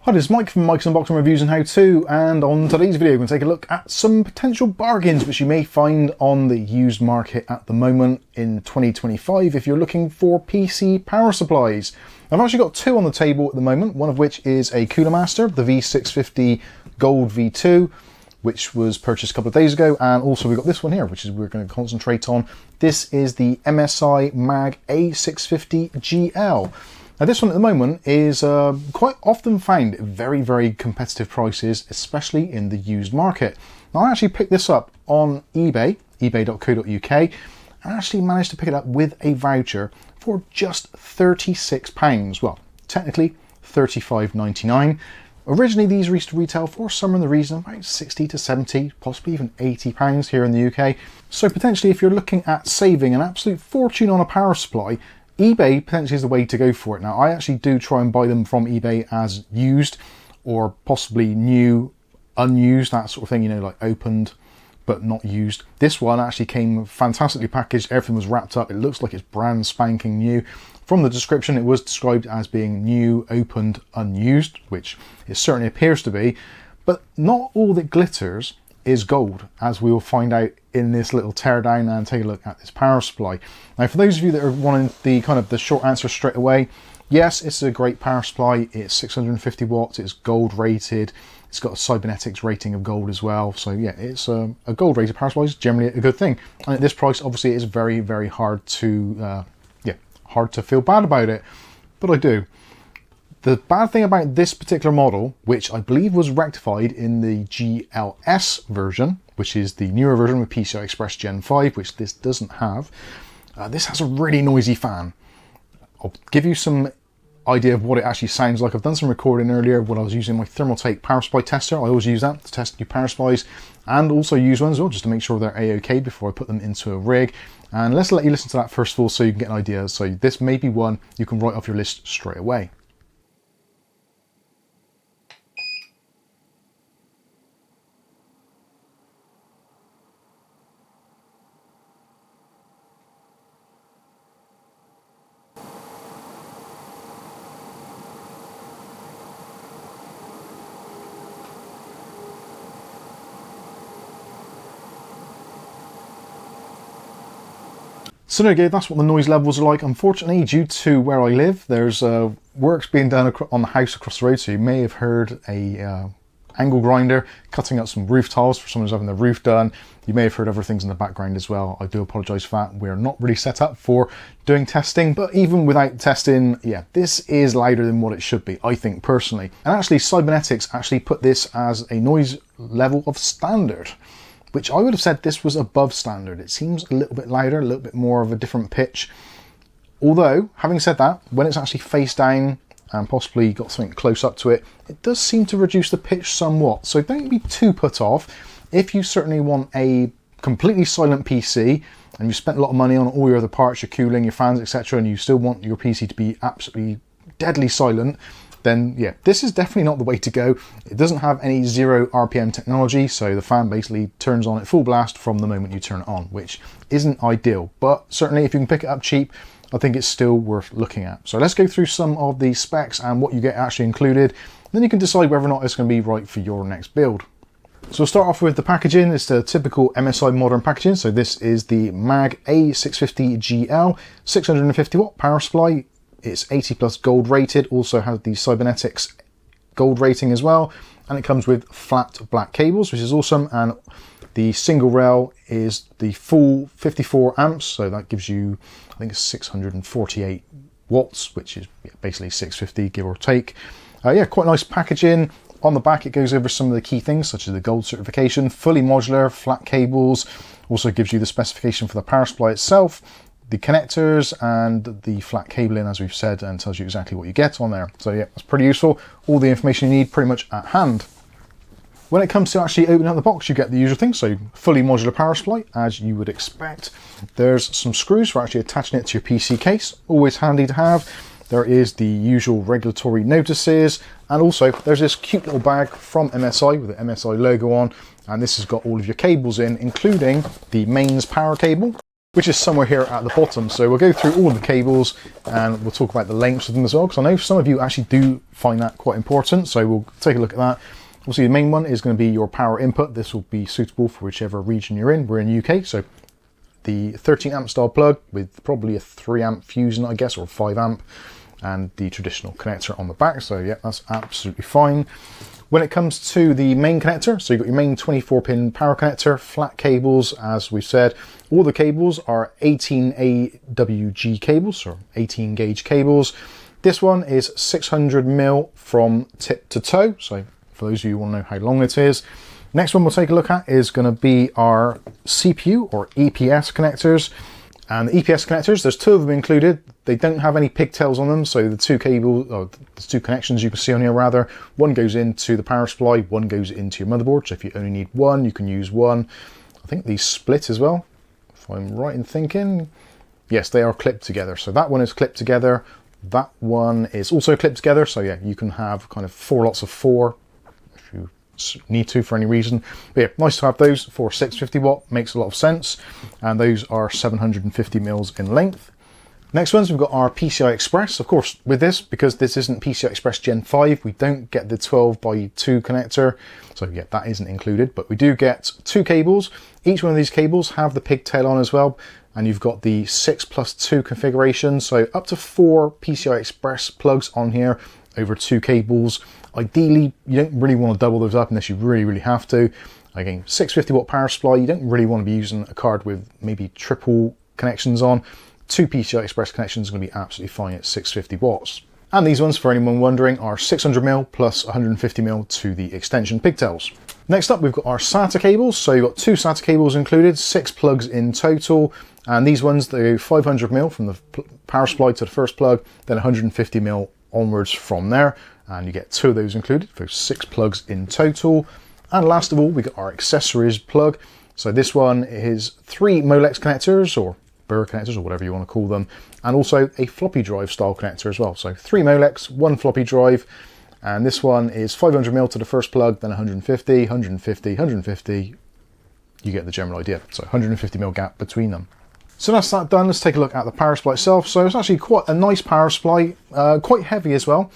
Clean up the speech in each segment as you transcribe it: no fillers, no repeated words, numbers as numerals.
Hi, this is Mike from Mike's Unboxing Reviews and How To, and on today's video we're going to take a look at some potential bargains which you may find on the used market at the moment in 2025 if you're looking for PC power supplies. I've actually got two on the table at the moment, one of which is a Cooler Master, the V650 Gold V2, which was purchased a couple of days ago, and also we've got this one here, which is we're going to concentrate on. This is the MSI MAG A650GL. Now this one at the moment is quite often found at very, very competitive prices, especially in the used market. Now I actually picked this up on eBay, ebay.co.uk, and actually managed to pick it up with a voucher for just £36. Well, technically £35.99. Originally these used to retail for somewhere in the region of about 60 to 70, possibly even £80 here in the UK. So potentially if you're looking at saving an absolute fortune on a power supply, eBay potentially is the way to go for it. Now, I actually do try and buy them from eBay as used or possibly new, unused, that sort of thing, you know, like opened but not used. This one actually came fantastically packaged. Everything was wrapped up. It looks like it's brand spanking new. From the description, it was described as being new, opened, unused, which it certainly appears to be, but not all that glitters is gold, as we will find out in this little teardown and take a look at this power supply. Now, for those of you that are wanting the kind of the short answer straight away, yes, it's a great power supply. It's 650 watts, it's gold rated, it's got a cybernetics rating of gold as well. So yeah, it's a gold rated power supply is generally a good thing. And at this price, obviously it is very, very hard to, hard to feel bad about it, but I do. The bad thing about this particular model, which I believe was rectified in the GLS version, which is the newer version with PCI Express Gen 5, which this doesn't have, this has a really noisy fan. I'll give you some idea of what it actually sounds like. I've done some recording earlier when I was using my Thermaltake power supply tester. I always use that to test new power supplies and also use ones as well, just to make sure they're A-OK before I put them into a rig. And let's let you listen to that first of all so you can get an idea. So this may be one you can write off your list straight away. So there you go, that's what the noise levels are like. Unfortunately, due to where I live, there's works being done on the house across the road, so you may have heard a angle grinder cutting up some roof tiles for someone who's having the roof done. You may have heard other things in the background as well. I do apologise for that. We're not really set up for doing testing, but even without testing, yeah, this is louder than what it should be, I think personally. And actually, Cybernetics actually put this as a noise level of standard, which I would have said this was above standard. It seems a little bit louder, a little bit more of a different pitch. Although, having said that, when it's actually face down and possibly got something close up to it, it does seem to reduce the pitch somewhat. So don't be too put off. If you certainly want a completely silent PC and you've spent a lot of money on all your other parts, your cooling, your fans, etc., and you still want your PC to be absolutely deadly silent, then yeah, this is definitely not the way to go. It doesn't have any 0 RPM technology, so the fan basically turns on at full blast from the moment you turn it on, which isn't ideal. But certainly if you can pick it up cheap, I think it's still worth looking at. So let's go through some of the specs and what you get actually included. Then you can decide whether or not it's going to be right for your next build. So we'll start off with the packaging. It's the typical MSI modern packaging. So this is the MAG A650GL, 650 watt power supply. It's 80 plus gold rated, also has the cybernetics gold rating as well, and it comes with flat black cables, which is awesome. And the single rail is the full 54 amps, so that gives you, I think it's 648 watts, which is basically 650 give or take. Yeah, quite nice packaging. On the back it goes over some of the key things such as the gold certification, fully modular, flat cables, also gives you the specification for the power supply itself, the connectors and the flat cabling, as we've said, and tells you exactly what you get on there. So yeah, that's pretty useful. All the information you need pretty much at hand. When it comes to actually opening up the box, you get the usual thing. So fully modular power supply, as you would expect. There's some screws for actually attaching it to your PC case, always handy to have. There is the usual regulatory notices, and also there's this cute little bag from MSI with the MSI logo on, and this has got all of your cables in, including the mains power cable. which is somewhere here at the bottom. So we'll go through all the cables and we'll talk about the lengths of them as well, because I know some of you actually do find that quite important. So we'll take a look at that. Obviously, the main one is going to be your power input. This will be suitable for whichever region you're in. We're in the UK, so the 13 amp style plug with probably a 3 amp fusion, I guess, or 5 amp, and the traditional connector on the back. So yeah, that's absolutely fine. When it comes to the main connector, so you've got your main 24-pin power connector, flat cables, as we've said. All the cables are 18 AWG cables, or 18 gauge cables. This one is 600mm from tip to toe, so for those of you who want to know how long it is. Next one we'll take a look at is going to be our CPU or EPS connectors. And the EPS connectors, there's 2 of them included. They don't have any pigtails on them, so the 2 cables, or the 2 connections you can see on here rather, one goes into the power supply, one goes into your motherboard. So if you only need one, you can use one. I think these split as well, if I'm right in thinking. Yes, they are clipped together. So that one is clipped together. That one is also clipped together. So yeah, you can have kind of 4 lots of 4 if you need to for any reason. But yeah, nice to have those for 650 watt, makes a lot of sense. And those are 750 mils in length. Next ones, we've got our PCI Express. Of course, with this, because this isn't PCI Express Gen 5, we don't get the 12x2 connector. So yeah, that isn't included, but we do get 2 cables. Each one of these cables have the pigtail on as well. And you've got the 6+2 configuration. So up to 4 PCI Express plugs on here over 2 cables. Ideally, you don't really want to double those up unless you really have to. Again, 650 watt power supply, you don't really want to be using a card with maybe triple connections on. 2 PCI Express connections are going to be absolutely fine at 650 watts. And these ones, for anyone wondering, are 600mm plus 150mm to the extension pigtails. Next up, we've got our SATA cables. So you've got 2 SATA cables included, 6 plugs in total. And these ones, they go 500mm from the power supply to the first plug, then 150mm onwards from there. And you get 2 of those included for 6 plugs in total. And last of all, we got our accessories plug. So this one is 3 Molex connectors, or burr connectors, or whatever you want to call them, and also a floppy drive style connector as well. So 3 Molex, 1 floppy drive, and this one is 500mm to the first plug, then 150, 150, 150. You get the general idea. So 150mm gap between them. So that's that done. Let's take a look at the power supply itself. So it's actually quite a nice power supply, quite heavy as well.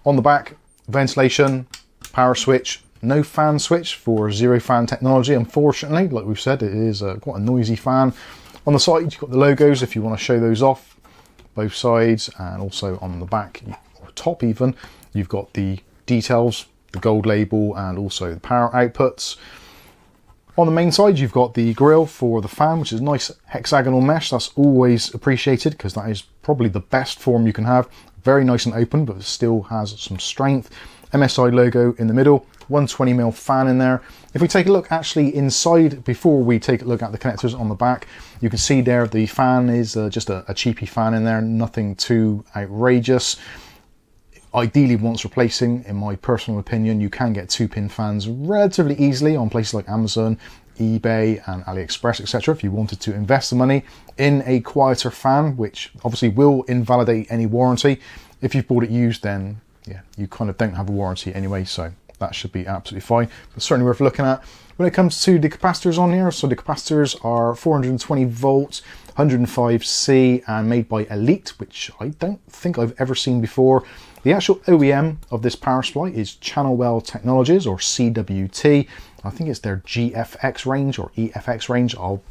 On the back, ventilation, power switch, no fan switch for zero fan technology, unfortunately. Like we've said, it is quite a noisy fan. On the side, you've got the logos if you want to show those off, both sides, and also on the back, or top even, you've got the details, the gold label, and also the power outputs. On the main side, you've got the grill for the fan, which is nice hexagonal mesh. That's always appreciated because that is probably the best form you can have. Very nice and open, but it still has some strength. MSI logo in the middle, 120mm fan in there. If we take a look actually inside before we take a look at the connectors on the back, you can see there the fan is just a cheapy fan in there, nothing too outrageous. Ideally, once replacing, in my personal opinion, you can get 2-pin fans relatively easily on places like Amazon, eBay and AliExpress, etc. if you wanted to invest the money in a quieter fan, which obviously will invalidate any warranty. If you've bought it used, then yeah, you kind of don't have a warranty anyway, so that should be absolutely fine, but certainly worth looking at. When it comes to the capacitors on here, so the capacitors are 420 volts, 105C, and made by Elite, which I don't think I've ever seen before. The actual OEM of this power supply is Channelwell Technologies, or CWT. I think it's their GFX range or EFX range. I'll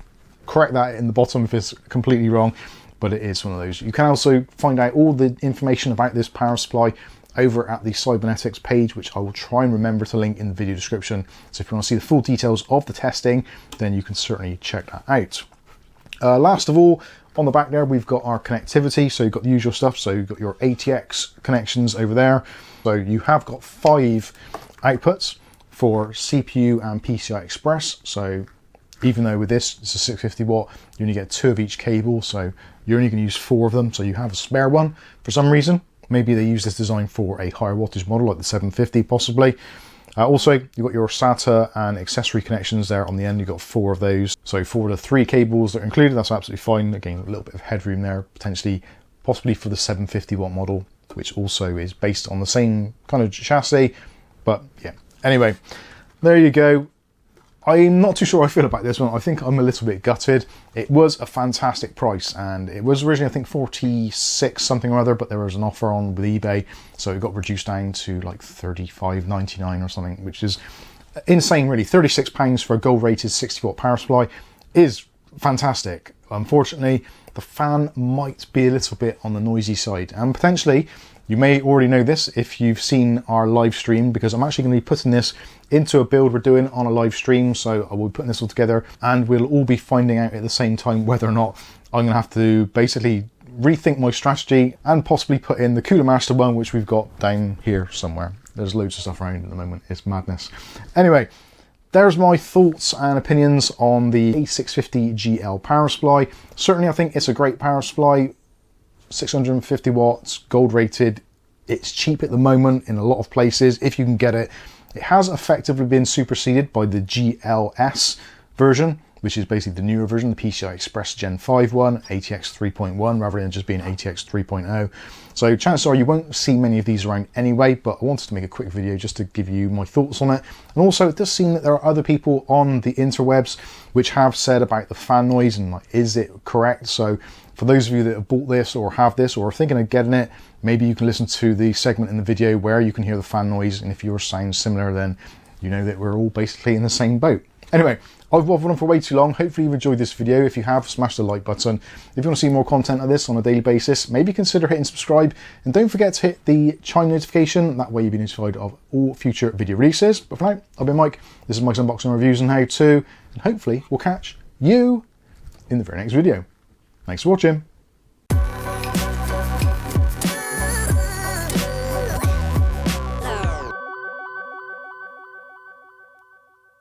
correct that in the bottom if it's completely wrong, but it is one of those. You can also find out all the information about this power supply over at the cybernetics page, which I will try and remember to link in the video description. So if you want to see the full details of the testing, then you can certainly check that out. Last of all, on the back there, we've got our connectivity. So you've got the usual stuff. So you've got your ATX connections over there. So you have got 5 outputs for CPU and PCI Express. So even though with this, it's a 650 watt, you only get 2 of each cable. So you're only going to use 4 of them. So you have a spare one for some reason. Maybe they use this design for a higher wattage model like the 750 possibly. Also, you've got your SATA and accessory connections there on the end. You've got 4 of those. So for the 3 cables that are included, that's absolutely fine. Again, a little bit of headroom there, potentially, possibly for the 750 watt model, which also is based on the same kind of chassis. But yeah, anyway, there you go. I'm not too sure how I feel about this one. I think I'm a little bit gutted. It was a fantastic price, and it was originally, I think, 46 something or other, but there was an offer on with eBay, so it got reduced down to like 35.99 or something, which is insane, really. £36 for a gold-rated 60-watt power supply is fantastic. Unfortunately, the fan might be a little bit on the noisy side, and potentially, you may already know this if you've seen our live stream, because I'm actually going to be putting this into a build we're doing on a live stream. So I will be putting this all together, and we'll all be finding out at the same time whether or not I'm going to have to basically rethink my strategy and possibly put in the Cooler Master one, which we've got down here somewhere. There's loads of stuff around at the moment. It's madness. Anyway, there's my thoughts and opinions on the A650GL power supply. Certainly, I think it's a great power supply. 650 watts, gold rated. It's cheap at the moment in a lot of places if you can get it. It has effectively been superseded by the GLS version, which is basically the newer version, the PCI Express Gen 5 one, ATX 3.1 rather than just being ATX 3.0. So chances are you won't see many of these around anyway, but I wanted to make a quick video just to give you my thoughts on it. And also, it does seem that there are other people on the interwebs which have said about the fan noise and like, is it correct? So for those of you that have bought this or have this or are thinking of getting it, maybe you can listen to the segment in the video where you can hear the fan noise, and if yours sounds similar, then you know that we're all basically in the same boat. Anyway, I've waffled on for way too long. Hopefully you've enjoyed this video. If you have, smash the like button. If you want to see more content of this on a daily basis, maybe consider hitting subscribe. And don't forget to hit the chime notification. That way you'll be notified of all future video releases. But for now, I've been Mike. This is Mike's Unboxing Reviews and How To. And hopefully we'll catch you in the very next video. Thanks for watching.